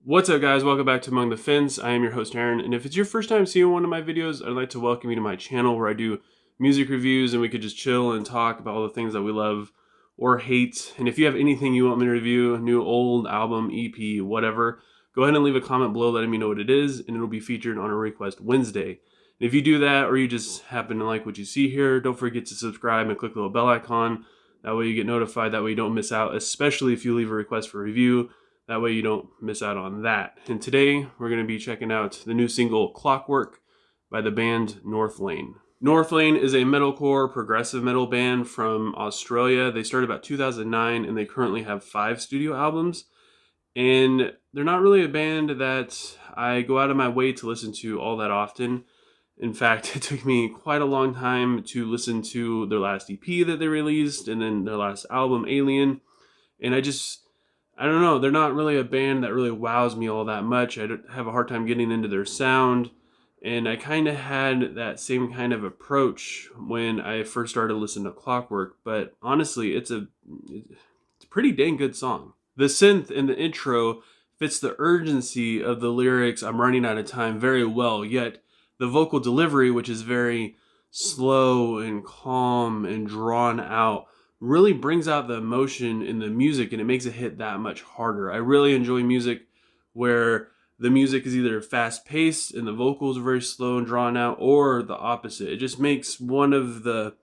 What's up, guys? Welcome back to Among the Fins. I am your host, Aaron, and if it's your first time seeing one of my videos, I'd like to welcome you to my channel where I do music reviews and we could just chill and talk about all the things that we love or hate. And if you have anything you want me to review, new, old, album, EP, whatever, go ahead and leave a comment below letting me know what it is, and it'll be featured on a Request Wednesday. And if you do that, or you just happen to like what you see here, don't forget to subscribe and click the little bell icon. That way you get notified, that way you don't miss out, especially if you leave a request for review. That way you don't miss out on that. And today we're going to be checking out the new single Clockwork by the band Northlane. Northlane is a metalcore progressive metal band from Australia. They started about 2009 and they currently have 5 studio albums. And they're not really a band that I go out of my way to listen to all that often. In fact, it took me quite a long time to listen to their last EP that they released and then their last album, Alien. And I don't know, they're not really a band that really wows me all that much. I have a hard time getting into their sound, and I kind of had that same kind of approach when I first started listening to Clockwork, but honestly, it's a pretty dang good song. The synth in the intro fits the urgency of the lyrics, "I'm running out of time," very well, yet the vocal delivery, which is very slow and calm and drawn out, really brings out the emotion in the music, and it makes it hit that much harder. I really enjoy music where the music is either fast paced and the vocals are very slow and drawn out, or the opposite. It just makes one of the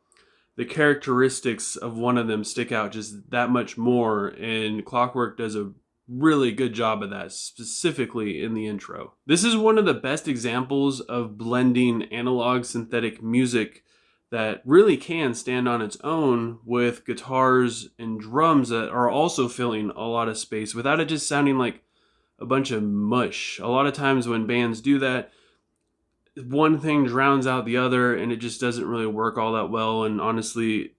characteristics of one of them stick out just that much more, and Clockwork does a really good job of that, specifically in the intro. This is one of the best examples of blending analog synthetic music that really can stand on its own with guitars and drums that are also filling a lot of space without it just sounding like a bunch of mush. A lot of times when bands do that, one thing drowns out the other and it just doesn't really work all that well, and honestly,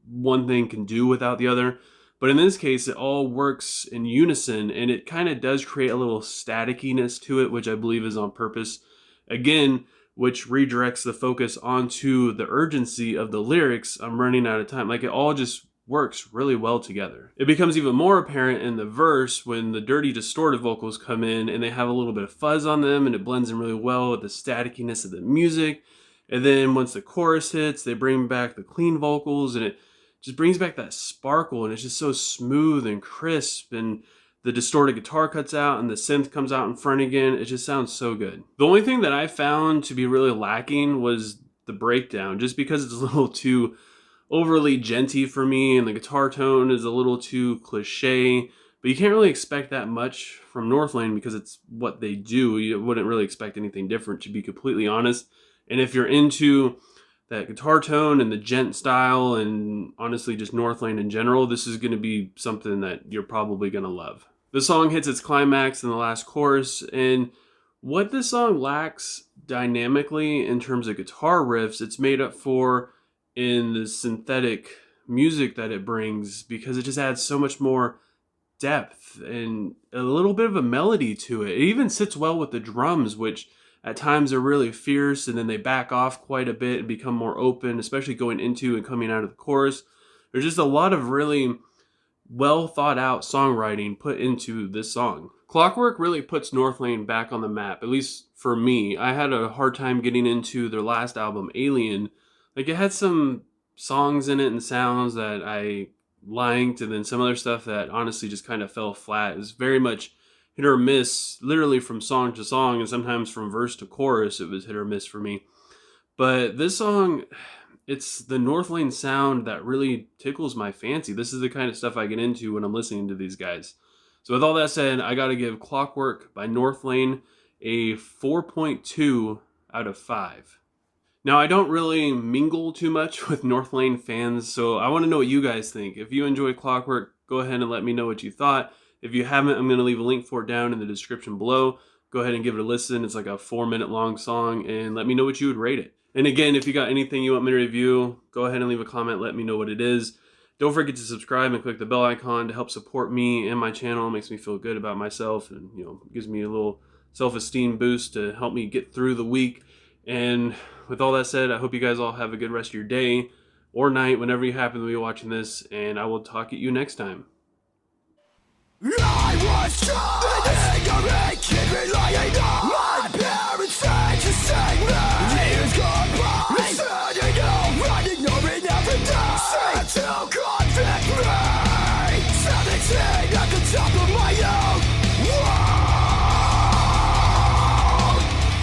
one thing can do without the other. But in this case, it all works in unison, and it kind of does create a little statickiness to it, which I believe is on purpose. Again, which redirects the focus onto the urgency of the lyrics, "I'm running out of time." Like, it all just works really well together. It becomes even more apparent in the verse when the dirty distorted vocals come in and they have a little bit of fuzz on them, and it blends in really well with the statickiness of the music. And then once the chorus hits, they bring back the clean vocals, and it just brings back that sparkle, and it's just so smooth and crisp, and the distorted guitar cuts out and the synth comes out in front again. It just sounds so good. The only thing that I found to be really lacking was the breakdown, just because it's a little too overly djenty for me, and the guitar tone is a little too cliche. But you can't really expect that much from Northlane because it's what they do. You wouldn't really expect anything different, to be completely honest. And if you're into that guitar tone and the djent style, and honestly just Northlane in general, this is going to be something that you're probably going to love. The song hits its climax in the last chorus, and what this song lacks dynamically in terms of guitar riffs, it's made up for in the synthetic music that it brings, because it just adds so much more depth and a little bit of a melody to it. It even sits well with the drums, which at times are really fierce, and then they back off quite a bit and become more open, especially going into and coming out of the chorus. There's just a lot of really well thought out songwriting put into this song. Clockwork really puts Northlane back on the map, at least for me. I had a hard time getting into their last album, Alien. Like, it had some songs in it and sounds that I liked, and then some other stuff that honestly just kind of fell flat. It was very much hit or miss, literally from song to song, and sometimes from verse to chorus it was hit or miss for me. But this song, it's the Northlane sound that really tickles my fancy. This is the kind of stuff I get into when I'm listening to these guys. So with all that said, I gotta give Clockwork by Northlane a 4.2 out of 5. Now, I don't really mingle too much with Northlane fans, so I want to know what you guys think. If you enjoy Clockwork, go ahead and let me know what you thought. If you haven't, I'm going to leave a link for it down in the description below. Go ahead and give it a listen. It's like a 4-minute long song, and let me know what you would rate it. And again, if you got anything you want me to review, go ahead and leave a comment. Let me know what it is. Don't forget to subscribe and click the bell icon to help support me and my channel. It makes me feel good about myself, and gives me a little self-esteem boost to help me get through the week. And with all that said, I hope you guys all have a good rest of your day or night whenever you happen to be watching this, and I will talk at you next time. I was trying